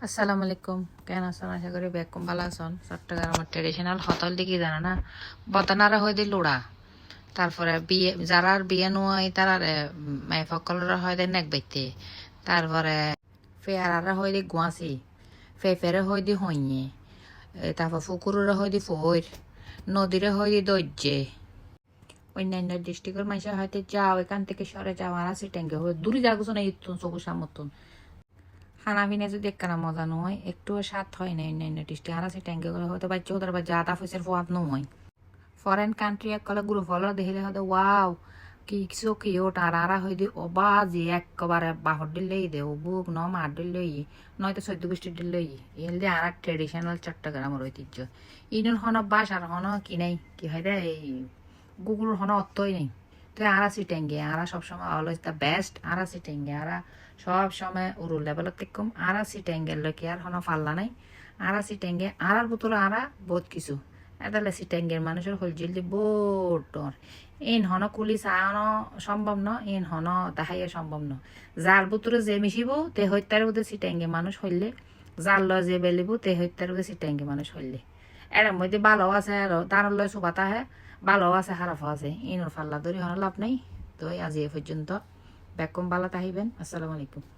আসসালামু আলাইকুম, কেন আছেন? আশা করি বেকুম ভালো আছেন। চট্টগ্রামের ট্রেডিশনাল হতল দিকে জানা না বতানারা হয় দি লোড়া, তারপরে বিয়ে যারা বিয়ে নয় তারা মাই ফকলরা হয় দেয় নেক বাইতে, তারপরে ফেয়ারারা হয় দি গুয়াশি, ফেফেরে হয় দি হইয়ে, তারপর ফুকুররা হয় দি ফইর, নদীরে হয় দি দৈর্যে। অন্যান্য ডিস্ট্রিক্টের মানুষের হয়তো যাও এখান থেকে সরে যাও আর আসি ট্যাঙ্গে হয় দূরে যাগুছো না ইতুন চকুর সামতন খানা পিনা যদি একখানা মজা নয় একটুও স্বাদ হয় না অন্যান্য ডিস্ট্রিক্ট আর আছে ট্যাঙ্কে করে হয়তো বাচ্চা ওদের বা যা তাফিসের ফোয়াদ নয় ফরেন কান্ট্রি এক কলে গ্রুপ হলো দেখিলে হয়তো ওয়াও কি কিছু কি ওটা আর হয়ে দি অবা যে একেবারে বাহর দিলেই দে ও বুক ন মার দিলেই নয়তো 14 গোষ্ঠীর দিলেই এল দিয়ে আর ট্রেডিশনাল চট্টগ্রামের ঐতিহ্য ইনুন হন বাস আর হন কি নাই কি হয় রে এই গুগল হন অর্থই নেই তো আরাসি ট্যাঙ্গে আরা সবসময় অলওয়েজ দ্য বেস্ট আরাসি ট্যাঙ্গে আরা সব সময় উরু লেভেলত কম আরাসি ট্যাঙ্গের লোকে আর হন ফাল্লা নাই আরাসি ট্যাঙ্গে আরার বোতলে আরা বহুত কিছু এদালে সিটাঙ্গের মানুষের হলজিল দি বোটর ইন হন কুলি চাওয়ানো সম্ভব ন ইন হন তাহাইয়া সম্ভব ন যার বুতুরে যে মিশিব তে হত্যার বোধে সিটাঙ্গে মানুষ হইলে যার লয় যে বেলিব তে হত্যার বোধে সিটাঙ্গে মানুষ হইলে এর মধ্যে ভালো আছে আর তার লয় সুবাতা হে ভালো আছে খারাপ আছে ইনর ফাল্লা ধরি হন লাভ নাই তো আজ এ পর্যন্ত বেকম ভালো তাহিবেন। আসসালামু আলাইকুম।